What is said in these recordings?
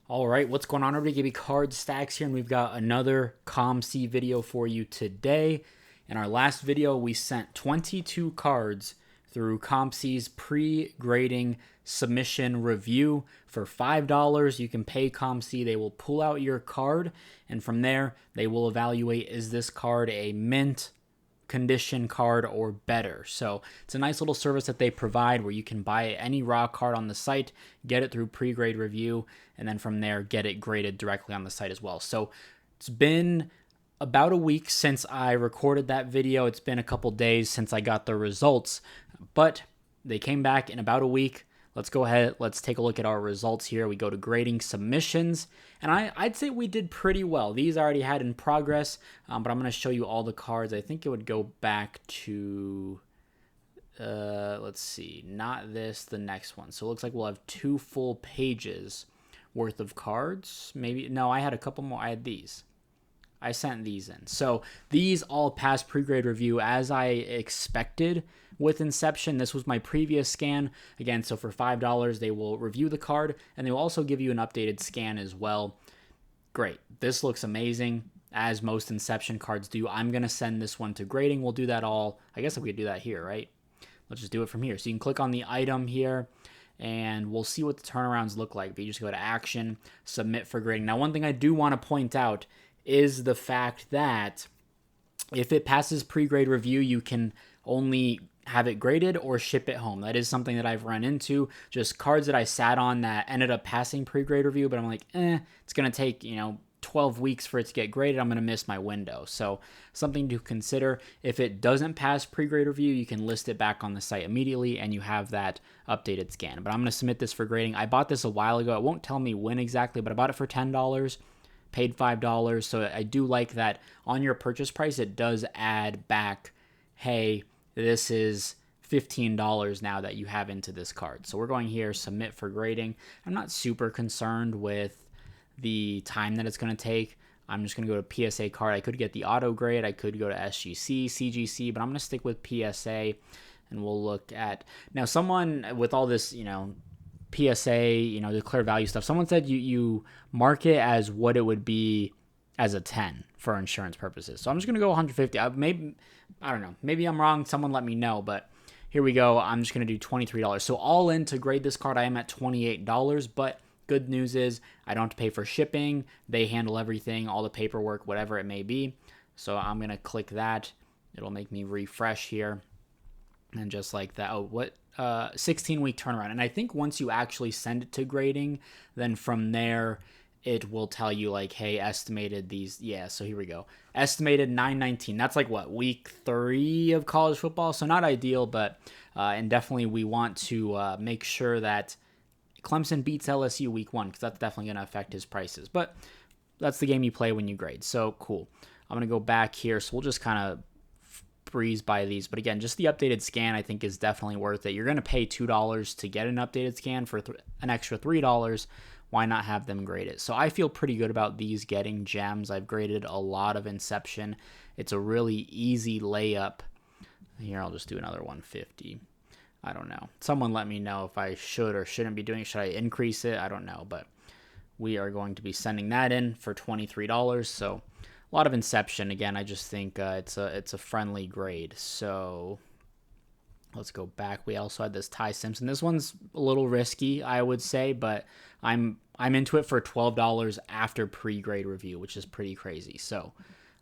All right, what's going on, everybody? GB Card Stacks here, and we've got another ComC video for you today. In our last video, we sent 22 cards through ComC's pre-grading submission review for $5. You can pay ComC. They will pull out your card, and from there, they will evaluate, is this card a mint condition card or better. So it's a nice little service that they provide where you can buy any raw card on the site, get it through pre-grade review, and then from there get it graded directly on the site as well. So it's been about a week since I recorded that video. It's been a couple days since I got the results, but they came back in about a week. Let's go ahead. Let's take a look at our results here. We go to grading submissions, and I'd say we did pretty well. These I already had in progress, but I'm going to show you all the cards. I think it would go back to, let's see, not this, the next one. So it looks like we'll have 2 full pages worth of cards. Maybe, no, I had a couple more. I had these. I sent these in. So these all passed pre-grade review as I expected with Inception. This was my previous scan. Again, so for $5, they will review the card, and they will also give you an updated scan as well. Great. This looks amazing, as most Inception cards do. I'm going to send this one to grading. We'll do that all. I guess if we could do that here, right? Let's just do it from here. So you can click on the item here, and we'll see what the turnarounds look like. But you just go to Action, Submit for Grading. Now, one thing I do want to point out is the fact that if it passes pre-grade review, you can only have it graded or ship it home. That is something that I've run into. Just cards that I sat on that ended up passing pre-grade review, but I'm like, it's going to take, 12 weeks for it to get graded. I'm going to miss my window. So something to consider. If it doesn't pass pre-grade review, you can list it back on the site immediately, and you have that updated scan. But I'm going to submit this for grading. I bought this a while ago. It won't tell me when exactly, but I bought it for $10. Paid $5, so I do like that on your purchase price. It does add back, hey, this is $15 now that you have into this card. So we're going here, submit for grading. I'm not super concerned with the time that it's going to take. I'm just going to go to PSA card. I could get the auto grade. I could go to SGC, CGC, but I'm going to stick with PSA, and we'll look at now. Someone with all this, PSA, declare value stuff. Someone said you mark it as what it would be as a 10 for insurance purposes. So I'm just going to go 150. I don't know. Maybe I'm wrong. Someone let me know, but here we go. I'm just going to do $23. So all in to grade this card, I am at $28, but good news is I don't have to pay for shipping. They handle everything, all the paperwork, whatever it may be. So I'm going to click that. It'll make me refresh here. And just like that, 16-week turnaround. And I think once you actually send it to grading, then from there, it will tell you like, hey, estimated these. Yeah, so here we go. Estimated 9/19. That's like what, week 3 of college football? So not ideal, but and definitely we want to make sure that Clemson beats LSU week 1, because that's definitely going to affect his prices. But that's the game you play when you grade. So cool. I'm going to go back here. So we'll just kind of breeze by these, but again, just the updated scan I think is definitely worth it. You're going to pay $2 to get an updated scan for an extra $3. Why not have them grade it? So I feel pretty good about these getting gems. I've graded a lot of Inception. It's a really easy layup. Here, I'll just do another 150. I don't know. Someone let me know if I should or shouldn't be doing it. Should I increase it? I don't know, but we are going to be sending that in for $23. So a lot of Inception. Again, I just think it's a friendly grade. So let's go back. We also had this Ty Simpson. This one's a little risky, I would say, but I'm into it for $12 after pre-grade review, which is pretty crazy. So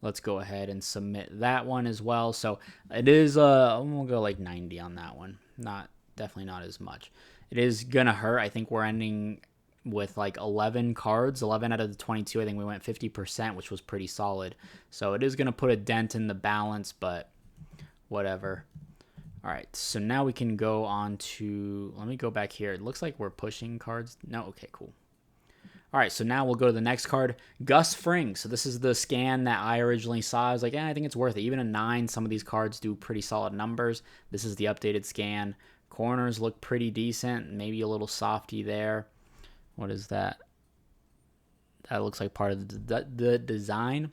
let's go ahead and submit that one as well. So it is we'll go like 90 on that one. Definitely not as much. It is gonna hurt. I think we're ending with like 11 cards, 11 out of the 22. I think we went 50%, which was pretty solid. So it is going to put a dent in the balance, but whatever. All right, so now we can go on to, let me go back here. It looks like we're pushing cards. No, okay, cool. All right, so now we'll go to the next card, Gus Fring. So this is the scan that I originally saw. I was like, I think it's worth it. Even a 9, some of these cards do pretty solid numbers. This is the updated scan. Corners look pretty decent, maybe a little softy there. What is that? That looks like part of the design.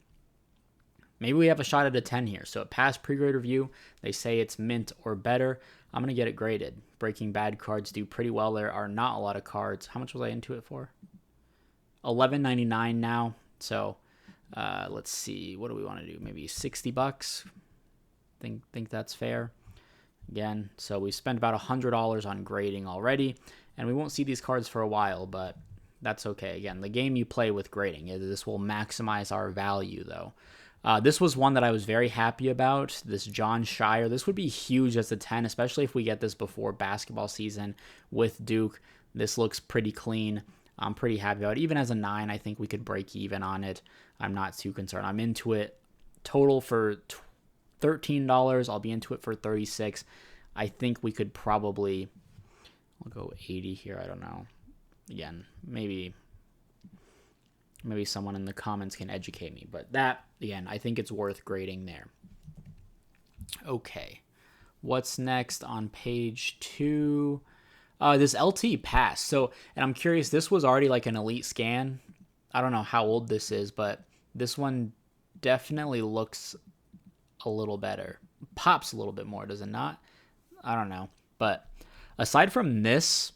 Maybe we have a shot at a 10 here. So it passed pre-grade review. They say it's mint or better. I'm going to get it graded. Breaking Bad cards do pretty well. There are not a lot of cards. How much was I into it for? $11.99 now. So let's see, what do we want to do? Maybe $60. Think that's fair. Again, so we spent about $100 on grading already, and we won't see these cards for a while, but that's okay. Again, the game you play with grading, this will maximize our value, though. This was one that I was very happy about, this John Shire. This would be huge as a 10, especially if we get this before basketball season with Duke. This looks pretty clean. I'm pretty happy about it. Even as a 9, I think we could break even on it. I'm not too concerned. I'm into it. Total for $13. I'll be into it for $36. I think we could probably, I'll go 80 here. I don't know. Again, maybe someone in the comments can educate me. But that, again, I think it's worth grading there. Okay. What's next on page 2? This LT pass. So, and I'm curious, this was already like an elite scan. I don't know how old this is, but this one definitely looks a little better. Pops a little bit more, does it not? I don't know. But aside from this,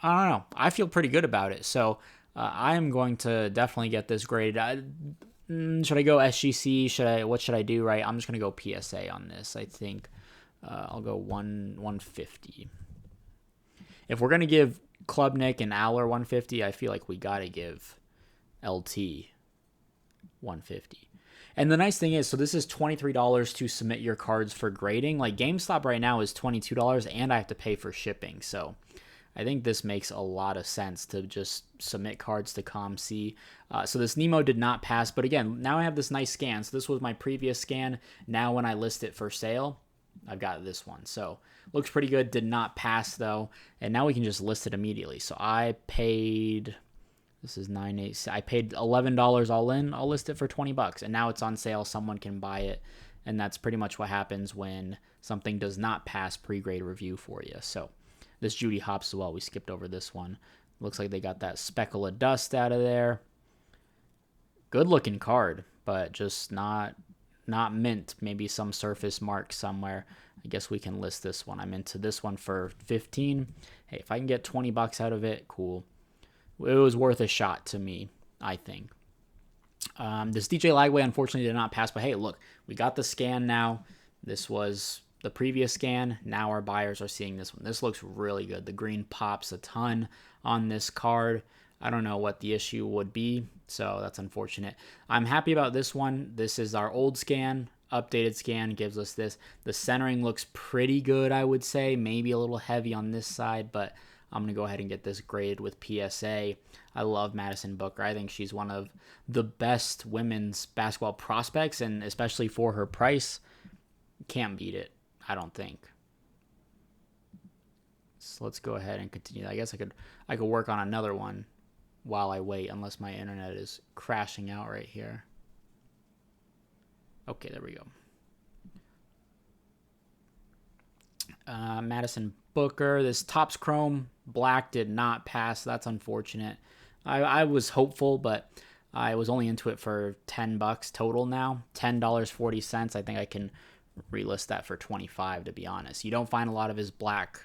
I don't know. I feel pretty good about it. So I am going to definitely get this graded. Should I go SGC? What should I do? Right. I'm just going to go PSA on this. I think I'll go 150. If we're going to give Klubnik and Aller 150, I feel like we got to give LT 150. And the nice thing is, so this is $23 to submit your cards for grading. Like GameStop right now is $22 and I have to pay for shipping. So I think this makes a lot of sense to just submit cards to ComC. So this Nemo did not pass, but again, now I have this nice scan. So this was my previous scan. Now when I list it for sale, I've got this one. So looks pretty good. Did not pass though. And now we can just list it immediately. So I paid, this is 9.8. I paid $11 all in. I'll list it for $20 and now it's on sale. Someone can buy it. And that's pretty much what happens when something does not pass pre-grade review for you. So this Judy Hopps as well. We skipped over this one. Looks like they got that speckle of dust out of there. Good looking card, but just not mint. Maybe some surface mark somewhere. I guess we can list this one. I'm into this one for 15. Hey, if I can get $20 out of it, cool. It was worth a shot to me, I think. This DJ Lagway unfortunately did not pass, but hey, look, we got the scan now. This was the previous scan. Now our buyers are seeing this one. This looks really good. The green pops a ton on this card. I don't know what the issue would be, so that's unfortunate. I'm happy about this one. This is our old scan. Updated scan gives us this. The centering looks pretty good, I would say. Maybe a little heavy on this side, but I'm going to go ahead and get this graded with PSA. I love Madison Booker. I think she's one of the best women's basketball prospects, and especially for her price, can't beat it, I don't think. So let's go ahead and continue. I guess I could work on another one while I wait, unless my internet is crashing out right here. Okay, there we go. Madison Booker. This Topps Chrome Black did not pass. That's unfortunate. I was hopeful, but I was only into it for $10 total now. $10.40. I think I can relist that for $25, to be honest. You don't find a lot of his black,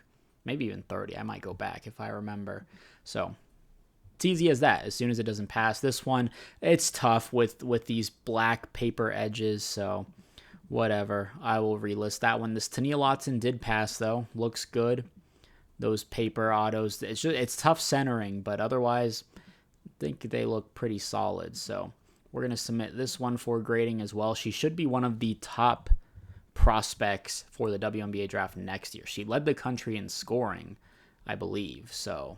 maybe even $30. I might go back if I remember. So it's easy as that. As soon as it doesn't pass, this one, it's tough with these black paper edges, so whatever. I will relist that one. This Tania Lotson did pass, though. Looks good. Those paper autos, it's tough centering, but otherwise, I think they look pretty solid. So we're going to submit this one for grading as well. She should be one of the top prospects for the WNBA draft next year. She led the country in scoring, I believe. So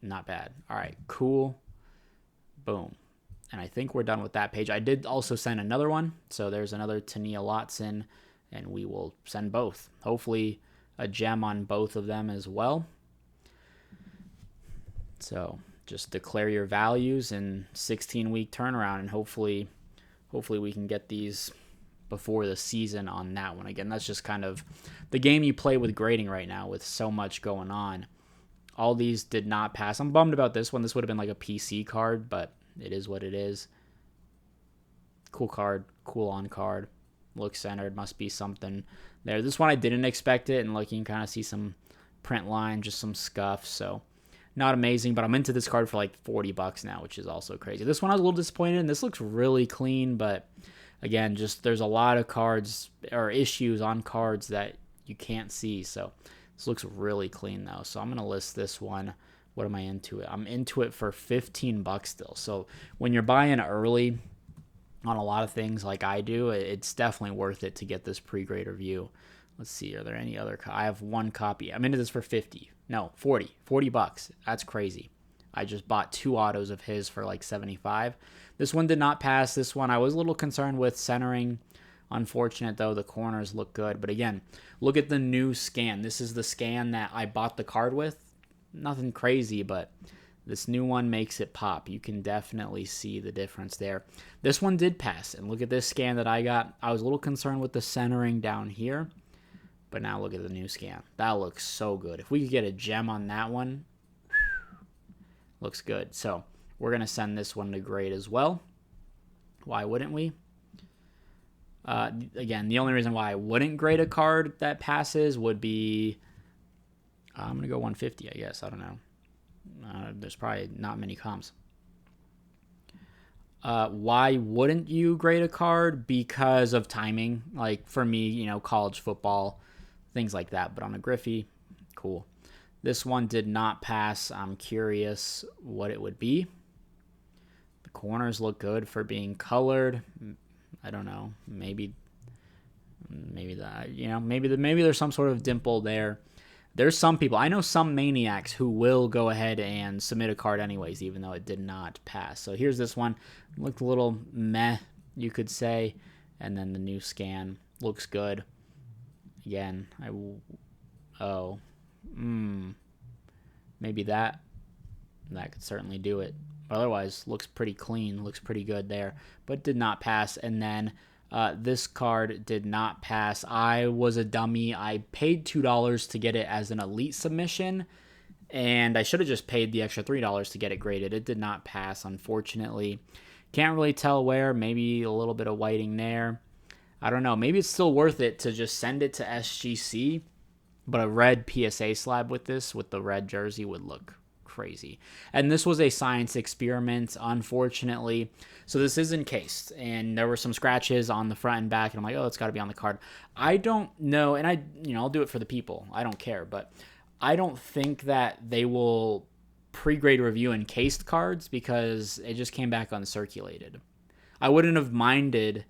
not bad. All right, cool. Boom. And I think we're done with that page. I did also send another one. So there's another Tania Lotson, and we will send both. Hopefully a gem on both of them as well. So just declare your values in 16-week turnaround, and hopefully we can get these before the season on that one. Again, that's just kind of the game you play with grading right now with so much going on. All these did not pass. I'm bummed about this one. This would have been like a PC card, but it is what it is. Cool card, cool on card. Looks centered, must be something there. This one I didn't expect it, and like you can kind of see some print line, just some scuff. So Not amazing, but I'm into this card for like 40 bucks now, which is also crazy. This one I was a little disappointed in. This looks really clean, but again, just there's a lot of cards or issues on cards that you can't see. So this looks really clean though. So I'm going to list this one. What am I into it? I'm into it for 15 bucks still. So when you're buying early on a lot of things like I do, it's definitely worth it to get this pre-grade review. Let's see, are there any other? I have one copy. I'm into this for 50. No, 40 bucks. That's crazy. I just bought 2 autos of his for like 75. This one did not pass. This one I was a little concerned with centering. Unfortunate though, the corners look good. But again, look at the new scan. This is the scan that I bought the card with. Nothing crazy, but this new one makes it pop. You can definitely see the difference there. This one did pass. And look at this scan that I got. I was a little concerned with the centering down here. But now look at the new scan. That looks so good. If we could get a gem on that one, looks good. So we're going to send this one to grade as well. Why wouldn't we? Again, the only reason why I wouldn't grade a card that passes would be, I'm going to go 150, I guess. I don't know. There's probably not many comps. Why wouldn't you grade a card? Because of timing. Like for me, college football, things like that. But on a Griffey, cool. This one did not pass. I'm curious what it would be. The corners look good for being colored. I don't know. Maybe that, maybe there's some sort of dimple there. There's some people, I know some maniacs who will go ahead and submit a card anyways, even though it did not pass. So here's this one. Looked a little meh, you could say. And then the new scan looks good. Again, maybe that could certainly do it. Otherwise, looks pretty clean, looks pretty good there, but did not pass. And then this card did not pass. I was a dummy. I paid $2 to get it as an elite submission, and I should have just paid the extra $3 to get it graded. It did not pass, unfortunately. Can't really tell where. Maybe a little bit of whiting there. I don't know. Maybe it's still worth it to just send it to SGC, but a red PSA slab with this, with the red jersey, would look crazy. And this was a science experiment, unfortunately. So this is encased, and there were some scratches on the front and back, and I'm like, oh, it's got to be on the card. I don't know, and I'll do it for the people. I don't care, but I don't think that they will pre-grade review encased cards because it just came back uncirculated. I wouldn't have minded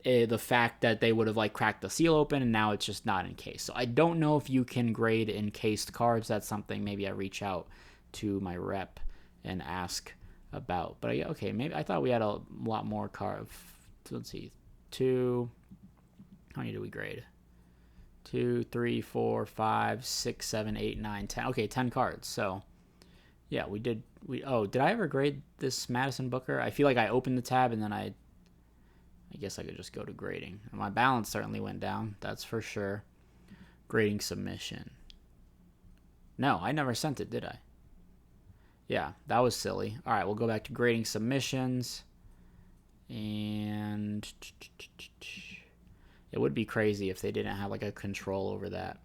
the fact that they would have like cracked the seal open and now it's just not encased. So I don't know if you can grade encased cards. That's something maybe I reach out to my rep and ask about. But okay, maybe I thought we had a lot more cards. Let's see, how many do we grade? 2, 3, 4, 5, 6, 7, 8, 9, 10. Okay, 10 cards. So yeah, we did. Did I ever grade this Madison Booker? I feel like I opened the tab and then I guess I could just go to grading. My balance certainly went down. That's for sure. Grading submission. No, I never sent it, did I? Yeah, that was silly. All right, we'll go back to grading submissions. And it would be crazy if they didn't have like a control over that.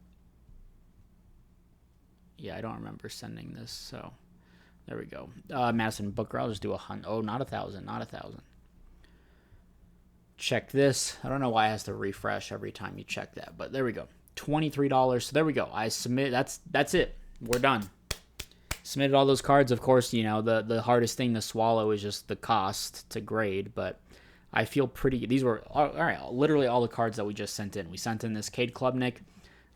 Yeah, I don't remember sending this. So there we go. Madison Booker, I'll just do 100. Oh, not 1,000, not 1,000. Check this. I don't know why it has to refresh every time you check that, but there we go. $23. So there we go. I submit. That's it. We're done. Submitted all those cards. Of course, the hardest thing to swallow is just the cost to grade, but I feel pretty. These were all right. Literally all the cards that we just sent in. We sent in this Cade Klubnik.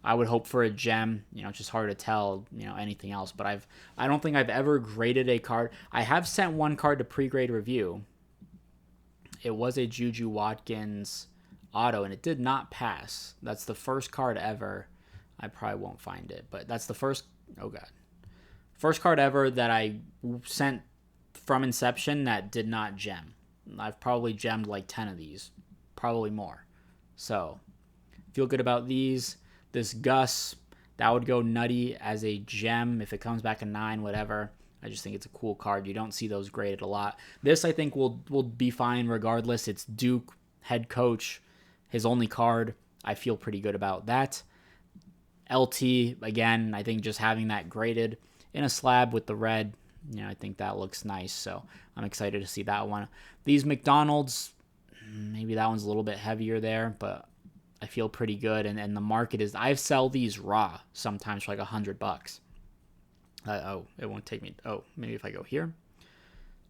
I would hope for a gem. It's just hard to tell. Anything else. But I don't think I've ever graded a card. I have sent one card to pre-grade review. It was a Juju Watkins auto, and it did not pass. That's the first card ever. I probably won't find it, but that's the first. Oh god, first card ever that I sent from inception that did not gem. I've probably gemmed like 10 of these, probably more. So feel good about these. This Gus, that would go nutty as a gem if it comes back a 9, whatever. I just think it's a cool card. You don't see those graded a lot. This, I think, will be fine regardless. It's Duke, head coach, his only card. I feel pretty good about that. LT, again, I think just having that graded in a slab with the red. I think that looks nice, so I'm excited to see that one. These McDonald's, maybe that one's a little bit heavier there, but I feel pretty good. And the market is, I sell these raw sometimes for like $100. It won't take me. Oh, maybe if I go here,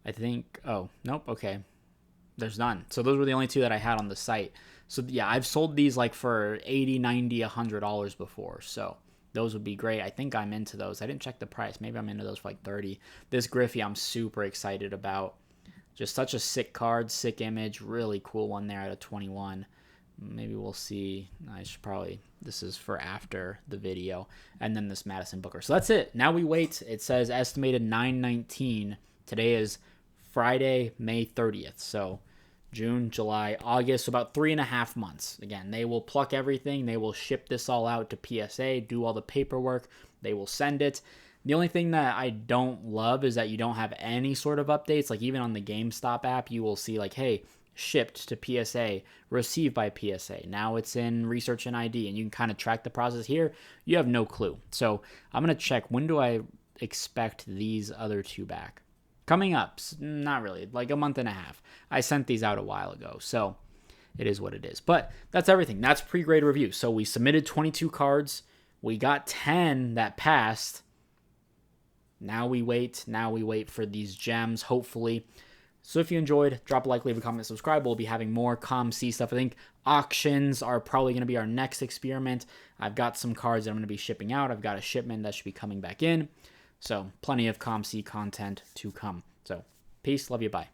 I think. Oh, nope. Okay, there's none. So those were the only two that I had on the site. So yeah, I've sold these like for $80, $90, $100 before. So those would be great. I think I'm into those. I didn't check the price. Maybe I'm into those for like 30. This Griffey I'm super excited about. Just such a sick card, sick image, really cool one there at a 21. Maybe we'll see. I should probably, this is for after the video. And then this Madison Booker. So that's it. Now we wait. It says estimated 9/19. Today is Friday, May 30th. So June, July, August, so about 3.5 months. Again, they will pluck everything. They will ship this all out to PSA, do all the paperwork. They will send it. The only thing that I don't love is that you don't have any sort of updates. Like even on the GameStop app, you will see like, hey, shipped to PSA, received by PSA. Now it's in research and ID, and you can kind of track the process here. You have no clue. So I'm going to check, when do I expect these other two back? Coming up, not really, like a month and a half. I sent these out a while ago, so it is what it is. But that's everything. That's pre-grade review. So we submitted 22 cards. We got 10 that passed. Now we wait. Now we wait for these gems, hopefully. So if you enjoyed, drop a like, leave a comment, subscribe. We'll be having more ComC stuff. I think auctions are probably going to be our next experiment. I've got some cards that I'm going to be shipping out. I've got a shipment that should be coming back in. So plenty of ComC content to come. So peace, love you, bye.